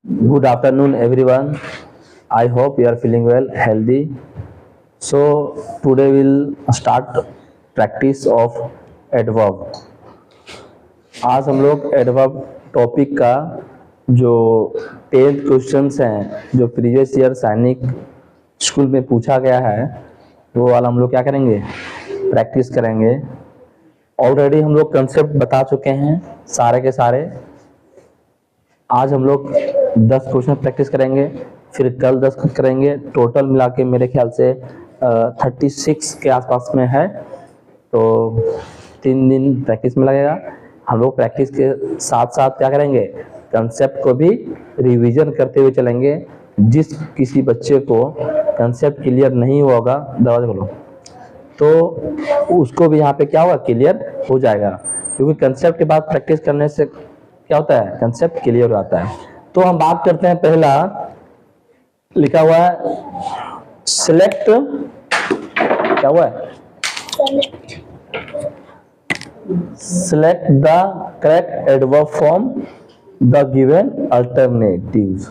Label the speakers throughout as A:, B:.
A: Good afternoon, everyone. I hope you are feeling well, healthy. So today we'll start practice of adverb. आज हम लोग adverb topic का जो 10th questions हैं जो प्रीवियस ईयर सैनिक स्कूल में पूछा गया है वो वाला हम लोग क्या करेंगे, प्रैक्टिस करेंगे। ऑलरेडी हम लोग कंसेप्ट बता चुके हैं सारे के सारे। आज हम लोग 10 क्वेश्चन प्रैक्टिस करेंगे, फिर कल 10 करेंगे। टोटल मिला के मेरे ख्याल से 36 के आसपास में है, तो 3 दिन प्रैक्टिस में लगेगा। हम लोग प्रैक्टिस के साथ साथ क्या करेंगे, कंसेप्ट को भी रिवीजन करते हुए चलेंगे। जिस किसी बच्चे को कंसेप्ट क्लियर नहीं होगा, दरवाजा खोलो, तो उसको भी यहाँ पे क्या होगा, क्लियर हो जाएगा। क्योंकि कंसेप्ट के बाद प्रैक्टिस करने से क्या होता है, कंसेप्ट क्लियर हो जाता है। तो हम बात करते हैं, पहला लिखा हुआ है सिलेक्ट, क्या हुआ है, select the correct adverb from the given alternatives.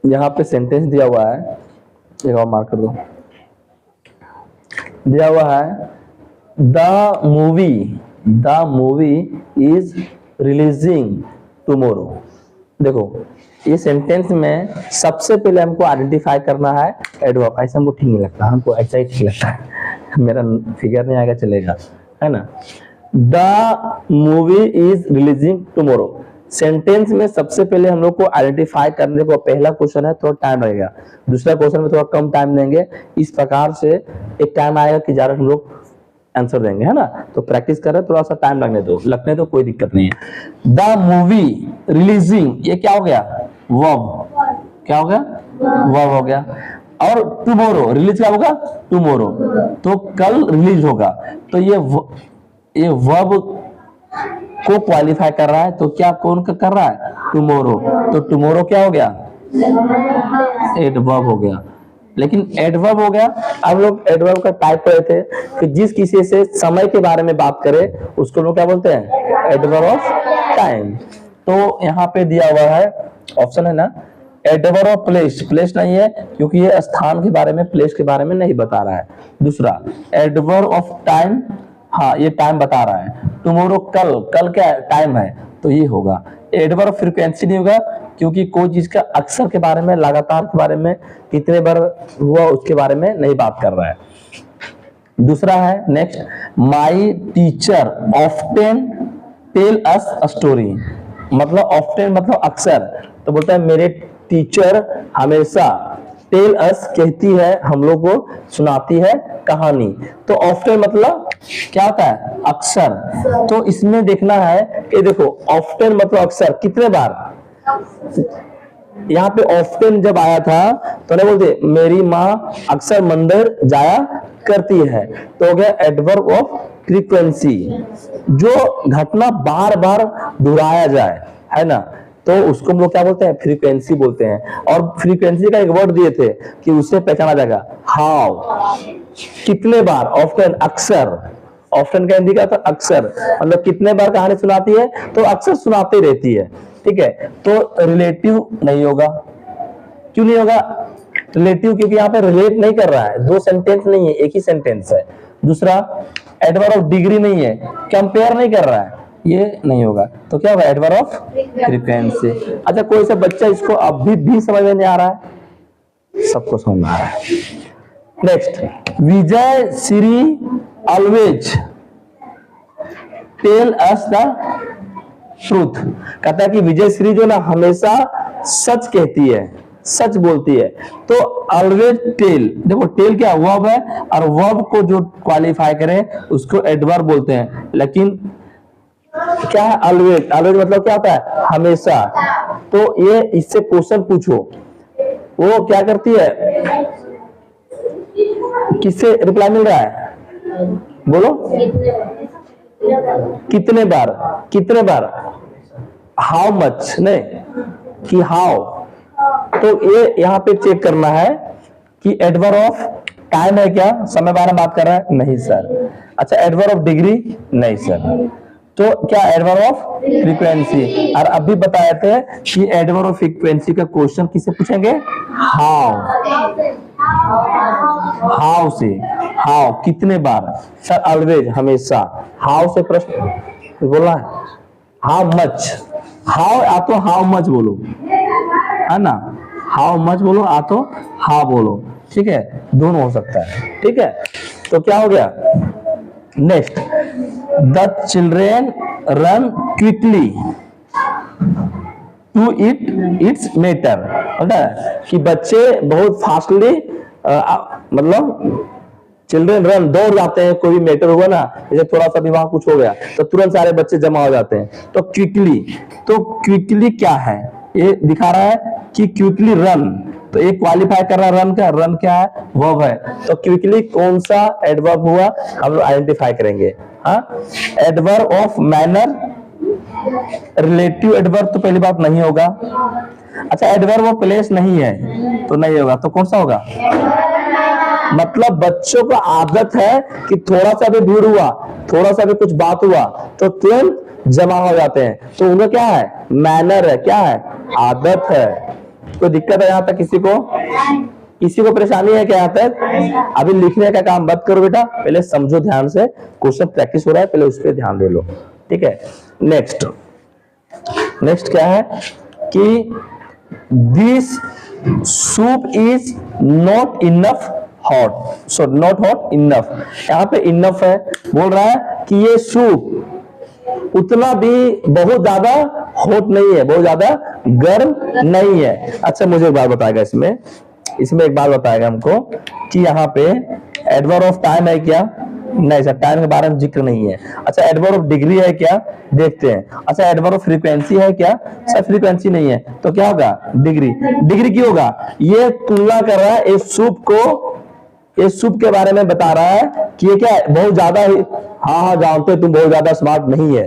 A: यहाँ पे सेंटेंस दिया हुआ है, एक और मार्क कर दो। दिया हुआ है the movie is releasing tomorrow. देखो ये सेंटेंस में सबसे पहले हमको आइडेंटिफाई करना है एडवर्ब। ऐसा हमको ठीक नहीं लगता, हमको ऐसा ही ठीक लगता है, मेरा फिगर नहीं आएगा चलेगा, है ना। The movie is releasing tomorrow sentence में सबसे पहले हम लोग को आइडेंटिफाई करने को, पहला क्वेश्चन है थोड़ा टाइम लगेगा, दूसरा क्वेश्चन में थोड़ा कम टाइम देंगे। इस प्रकार से एक टाइम आएगा कि ज्यादा हम लोग आंसर देंगे, है ना। तो प्रैक्टिस कर रहे हैं, थोड़ा सा टाइम लगने दो, कोई दिक्कत नहीं है। द मूवी रिलीजिंग, ये क्या हो गया, वर्ब, क्या हो गया, वर्ब हो गया। और टुमारो, रिलीज क्या होगा, टुमारो, तो कल रिलीज होगा। तो ये वर्ब को क्वालिफाई कर रहा है, तो क्या कौन कर रहा है, टुमारो। तो टुमारो क्या हो गया, एडवर्ब हो गया। लेकिन एडवर्ब हो गया। अब लोग एडवर्ब का टाइप पढ़े थे कि जिस किसी से समय के बारे में बात करे उसको लोग क्या बोलते हैं, एडवर्ब ऑफ टाइम। तो यहाँ पे दिया हुआ है ऑप्शन है ना, एडवर्ब ऑफ प्लेस, प्लेस नहीं है क्योंकि ये स्थान के बारे में, प्लेस के बारे में नहीं बता रहा है। दूसरा एडवर्ब ऑफ टाइम, हाँ ये टाइम बता रहा है। टुमारो कल, कल क्या टाइम है, तो ये होगा। एडवर्ब फ्रीक्वेंसी नहीं होगा क्योंकि कोई चीज का अक्सर के बारे में, लगातार के बारे में, कितने बार हुआ उसके बारे में नहीं बात कर रहा है। दूसरा है next, my teacher often tell us a story, मतलब ऑफ्टेन मतलब अक्सर, तो बोलता है मेरे टीचर हमेशा, टेल अस कहती है, हम लोग को सुनाती है कहानी। तो ऑफ्टेन मतलब क्या होता है, अक्सर। तो इसमें देखना है कि देखो ऑफ्टेन मतलब अक्सर, कितने बार। यहाँ पे ऑफ्टेन जब आया था तो नहीं बोलते मेरी माँ अक्सर मंदिर जाया करती है, तो हो गया एडवर्ब ऑफ फ्रीक्वेंसी। जो घटना बार बार दोहराया जाए, है ना, तो उसको हम लोग क्या बोलते हैं, फ्रीक्वेंसी बोलते हैं। और फ्रीक्वेंसी का एक वर्ड दिए थे कि उससे पहचाना जाएगा हाउ, कितने बार, ऑफ्टन अक्सर। ऑफ्टन का हिंदी का था अक्सर, मतलब कितने बार कहानी सुनाती है, तो अक्सर सुनाती रहती है, ठीक है। तो रिलेटिव नहीं होगा, क्यों नहीं होगा रिलेटिव, क्योंकि यहाँ पे रिलेट नहीं कर रहा है, दो सेंटेंस नहीं है, एक ही सेंटेंस है। दूसरा एडवर्ब ऑफ डिग्री नहीं है, कंपेयर नहीं कर रहा है, ये नहीं होगा। तो क्या होगा, एडवर्ब ऑफ फ्रीक्वेंसी। अच्छा कोई सा बच्चा इसको अभी भी समझ में नहीं आ रहा है, सबको समझ में आ रहा है। Next, Vijay Shri always tell us the truth, कहता है कि विजय श्री जो ना हमेशा सच कहती है, सच बोलती है। तो ऑलवेज टेल, देखो टेल क्या वर्ब है, और वर्ब को जो क्वालिफाई करें उसको एडवर्ब बोलते हैं। लेकिन क्या है ऑलवेज, ऑलवेज मतलब क्या होता है, हमेशा। तो ये इससे क्वेश्चन पूछो, वो क्या करती है, किससे रिप्लाई मिल रहा है, बोलो कितने बार, कितने बार, हाउ मच नहीं कि हाउ। तो ये यहाँ पे चेक करना है कि एडवर्ब ऑफ टाइम है क्या, समय बारे में बात कर रहा है, नहीं सर। अच्छा एडवर्ब ऑफ डिग्री, नहीं सर। तो क्या एडवर्ब ऑफ फ्रीक्वेंसी। और अभी बताए थे कि एडवर्ब ऑफ फ्रीक्वेंसी का क्वेश्चन किसे पूछेंगे, हाउ। हाउ से, हाउ कितने बार सर, ऑलवेज हमेशा। हाउ से प्रश्न बोला है, हाउ मच, हाउ या तो हाउ मच बोलो, है ना, हाउ मच बोलो या तो हाउ बोलो, ठीक है, दोनों हो सकता है, ठीक है। तो क्या हो गया next, the children run quickly to it it's matter, कि बच्चे बहुत फास्टली मतलब चिल्ड्रेन रन दौड़ जाते हैं, कोई भी मैटर हुआ ना, जैसे थोड़ा सा भी वहां कुछ हो गया तो तुरंत सारे बच्चे जमा हो जाते हैं। तो क्विकली, तो क्विकली क्या है, ये दिखा रहा है कि क्विकली रन, तो ये क्वालिफाई कर रहा है रन का, रन क्या है, वर्ब है। तो क्विकली कौन सा एडवर्ब हुआ हम लोग आइडेंटिफाई करेंगे। हाँ, adverb of manner, relative adverb तो पहली बात नहीं होगा। अच्छा, एडवर्ब ऑफ प्लेस नहीं है तो नहीं होगा, तो कौन सा होगा, मतलब बच्चों को आदत है कि थोड़ा सा भी भीड़ हुआ, थोड़ा सा भी कुछ बात हुआ तो तुरंत जमा हो जाते हैं, तो उनका क्या है, मैनर है, क्या है, आदत है। कोई दिक्कत है यहाँ तक किसी को, किसी को परेशानी है क्या यहाँ तक? अभी लिखने का काम मत करो बेटा, पहले समझो ध्यान से, क्वेश्चन प्रैक्टिस हो रहा है, पहले उस पर ध्यान दे लो, ठीक है। नेक्स्ट, नेक्स्ट क्या है कि this soup is not enough hot, so not hot enough, यहाँ पे इनफ है, बोल रहा है कि ये सूप उतना भी बहुत ज्यादा हॉट नहीं है, बहुत ज्यादा गर्म नहीं है। अच्छा, मुझे एक बात बताएगा इसमें, इसमें एक बात बताएगा हमको कि यहाँ पे एडवर्ब ऑफ टाइम है क्या, नहीं सर, टाइम के बारे में जिक्र नहीं है। अच्छा, एडवर्ब ऑफ डिग्री है क्या, देखते हैं। अच्छा, एडवर्ब ऑफ फ्रीक्वेंसी है क्या, सर फ्रीक्वेंसी नहीं है, तो क्या होगा, डिग्री। डिग्री क्यों होगा, ये तुलना कर रहा है इस सूप को, इस सूप के बारे में बता रहा है कि ये क्या है, बहुत ज्यादा ही, हाँ जानते तुम बहुत ज्यादा स्मार्ट नहीं है,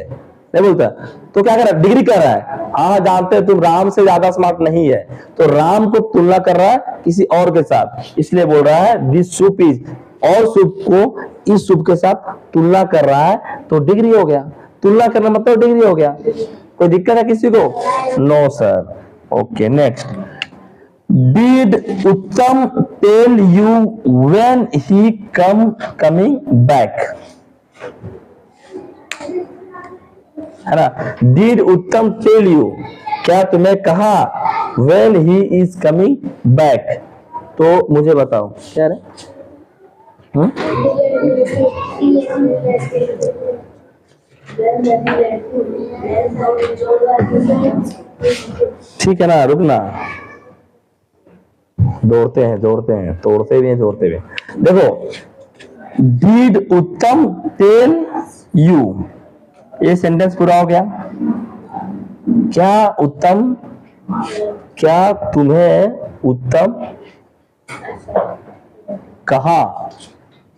A: नहीं बोलता, तो क्या कर रहा है, डिग्री कर रहा है, हाँ जानते तुम राम से ज्यादा स्मार्ट नहीं है, तो राम को तुलना कर रहा है किसी और के साथ, इसलिए बोल रहा है दिस सूप इज, और सूप को इस सूप के साथ तुलना कर रहा है, तो डिग्री हो गया, तुलना करना मतलब डिग्री हो गया। कोई दिक्कत है किसी को, no sir, okay. Next, Did Uttam tell you when he coming back? है ना, Did Uttam tell you, क्या तुम्हें कहा when he is coming back? तो मुझे बताओ क्या है, ठीक है ना, रुकना, दौड़ते हैं दौड़ते हैं, तोड़ते भी हैं जोड़ते भी। देखो, डिड उत्तम टेल यू, ये सेंटेंस पूरा हो गया। क्या उत्तम, क्या तुम्हें उत्तम कहा,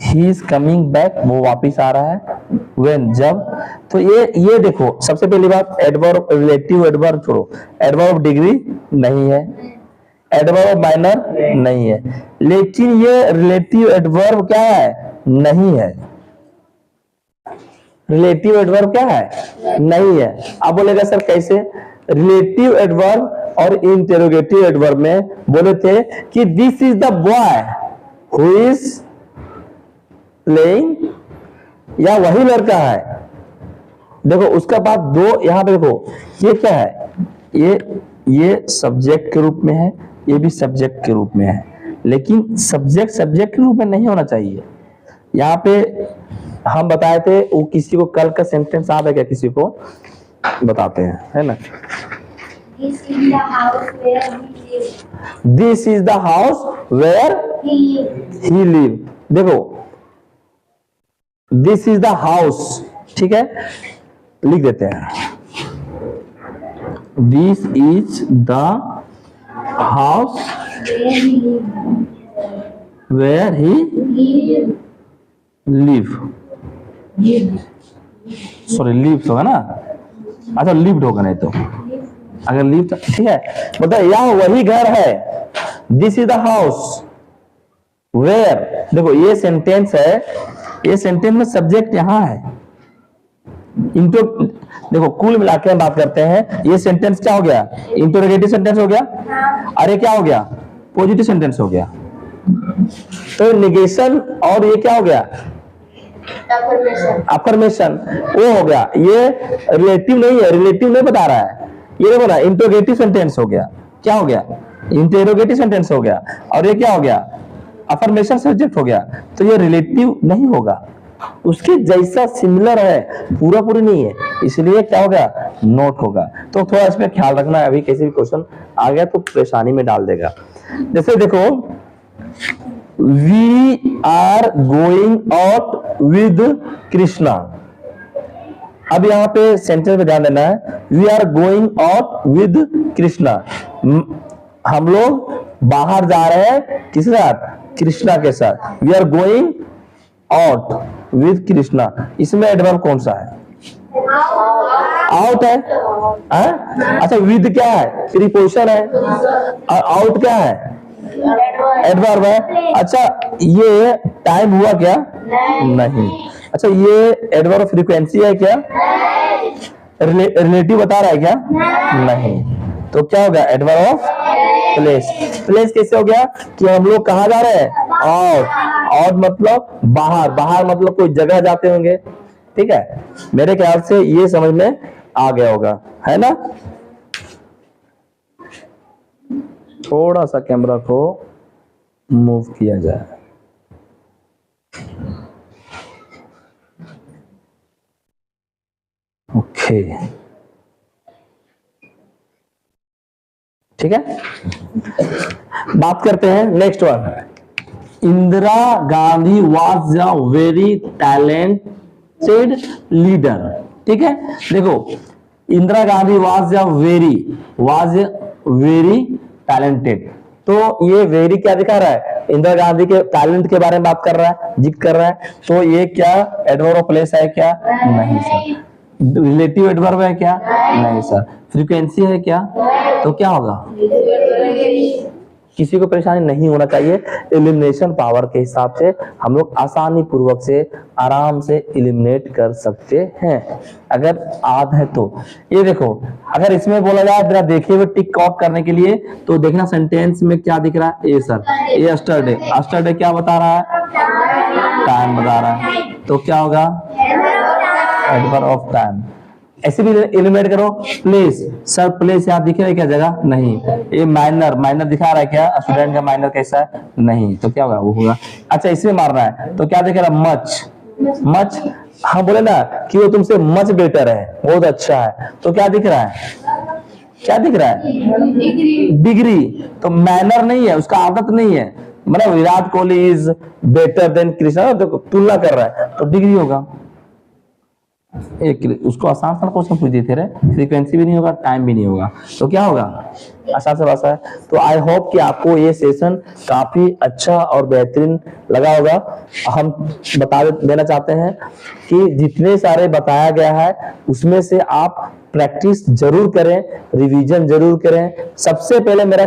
A: ही इज कमिंग बैक, वो वापिस आ रहा है, व्हेन जब, तो ये देखो, सबसे पहली बात एडवर्ब, रिलेटिव एडवर्ब छोड़ो, एडवर्ब डिग्री नहीं है, एडवर्ब माइनर नहीं है, लेकिन ये रिलेटिव एडवर्ब क्या है, नहीं है, रिलेटिव एडवर्ब क्या है, नहीं है। अब बोलेगा सर कैसे, रिलेटिव एडवर्ब और इंटेरोगेटिव एडवर्ब में बोले थे कि this is the boy who is playing, या वही लड़का है, देखो उसका बाद दो, यहां पे देखो ये क्या है, ये सब्जेक्ट के रूप में है, ये भी सब्जेक्ट के रूप में है, लेकिन सब्जेक्ट सब्जेक्ट के रूप में नहीं होना चाहिए। यहाँ पे हम बताए थे, वो किसी को कल का सेंटेंस आता है क्या, किसी को बताते हैं, है ना, this is the house where he live, देखो दिस इज द हाउस, ठीक है, लिख देते हैं, this is the house where he live, sorry lives होगा ना, अच्छा लिव्ड होगा, नहीं तो अगर लिव, ठीक है, मतलब यहाँ वही घर है, this is the house where, देखो ये सेंटेंस है, ये सेंटेंस में सब्जेक्ट यहाँ है, इंटो देखो कुल मिला के हम बात करते हैं, ये सेंटेंस क्या हो गया, इंटरोगेटिव सेंटेंस हो गया, और ये क्या हो गया, पॉजिटिव सेंटेंस हो गया। तो नेगेशन और ये क्या हो गया, अफर्मेशन वो हो गया। ये रिलेटिव नहीं है, रिलेटिव नहीं बता रहा है, ये देखो ना इंटरोगेटिव सेंटेंस हो गया, क्या हो गया, इंटरोगेटिव सेंटेंस हो गया, और ये क्या हो गया, अफर्मेशन सब्जेक्ट हो गया। तो ये रिलेटिव नहीं होगा, उसके जैसा सिमिलर है, पूरा पूरी नहीं है, इसलिए क्या होगा, नोट होगा। तो थोड़ा इसमें ख्याल रखना है, अभी किसी भी क्वेश्चन आ गया तो परेशानी में डाल देगा। जैसे देखो, we are going out with Krishna. अब यहाँ पे सेंटेंस में ध्यान देना है, we are going out with Krishna, हम लोग बाहर जा रहे हैं किसके साथ, कृष्णा के साथ। We are going out with Krishna, इसमें एडवर्ब कौन सा है, आउट है, अच्छा विद क्या है, प्रीपोजिशन है, और आउट क्या है, एडवर्ब है। अच्छा ये टाइम हुआ क्या, नहीं। अच्छा ये एडवर्ब फ्रीक्वेंसी है क्या, रिलेटिव बता रहा है क्या, नहीं। तो क्या हो गया, एडवर्ब ऑफ प्लेस। प्लेस कैसे हो गया कि हम लोग कहाँ जा रहे हैं, आउट, आउट मतलब बाहर, बाहर मतलब कोई जगह जाते होंगे, ठीक है। मेरे ख्याल से ये समझ में आ गया होगा, है ना। थोड़ा सा कैमरा को मूव किया जाए, ओके, ठीक है। बात करते हैं next one, Indira Gandhi was a very talented leader, ठीक है। देखो Indira Gandhi was a very talented, तो ये वेरी क्या दिखा रहा है, इंदिरा गांधी के टैलेंट के बारे में बात कर रहा है, जिक्र कर रहा है। तो ये क्या एडवर्ब ऑफ प्लेस है क्या, नहीं सर। रिलेटिव एडवर्ब है क्या, नहीं सर। फ्रीक्वेंसी है क्या, तो क्या होगा, किसी को परेशानी नहीं होना चाहिए। एलिमिनेशन पावर के हिसाब से हम लोग आसानी पूर्वक से आराम से एलिमिनेट कर सकते हैं, अगर आद है तो। ये देखो, अगर इसमें बोला जाए जरा देखिए हुए टिक ऑफ करने के लिए, तो देखना सेंटेंस में क्या दिख रहा है, ए सर, ये यस्टरडे, यस्टरडे क्या बता रहा है, टाइम बता रहा है, तो क्या होगा, एडवर्ब ऑफ टाइम। ऐसे भी एलिमिनेट करो, प्लेस, सर प्लेस यहाँ दिख रहा है क्या, जगह नहीं। ये माइनर, माइनर दिखा रहा है क्या, स्टूडेंट का माइनर कैसा है, नहीं, तो क्या होगा, वो होगा। अच्छा इसमें मारना है, तो क्या दिख रहा है, मच, मच, हाँ बोले ना कि वो तुमसे मच बेटर है, बहुत अच्छा है, तो क्या दिख रहा है, क्या दिख रहा है, डिग्री। तो मैनर नहीं है, उसका आदत नहीं है, मतलब Virat Kohli is better than Krishna, तो तुलना कर रहा है, तो डिग्री होगा। एक उसको आसान सा क्वेश्चन पूछ दिए थे रे, फ्रीक्वेंसी भी नहीं होगा, टाइम भी नहीं होगा, तो क्या होगा, आसान सा भाषा है। तो आई होप कि आपको ये सेशन काफी अच्छा और बेहतरीन लगा होगा। हम बता देना चाहते हैं कि जितने सारे बताया गया है उसमें से आप प्रैक्टिस जरूर करें, रिवीजन जरूर करें। सबसे पहले मेरा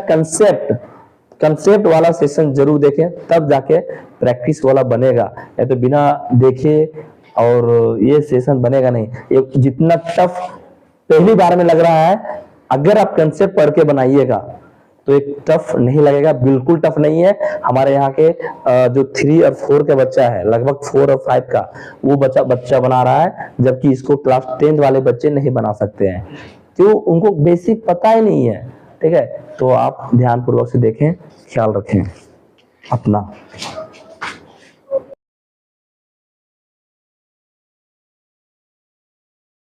A: कंसेप्ट वाला सेशन जरूर देखें, तब जाके प्रैक्टिस वाला बनेगा, या तो बिना देखे और ये सेशन बनेगा नहीं। ये जितना टफ पहली बार में लग रहा है, अगर आप कंसेप्ट पढ़ के बनाइएगा तो एक टफ नहीं लगेगा, बिल्कुल टफ नहीं है। हमारे यहाँ के जो 3 और 4 का बच्चा है, लगभग 4 और 5 का वो बच्चा बना रहा है, जबकि इसको क्लास 10 वाले बच्चे नहीं बना सकते हैं, क्यों, उनको बेसिक पता ही नहीं है, ठीक है। तो आप ध्यान पूर्वक से देखें, ख्याल रखें अपना।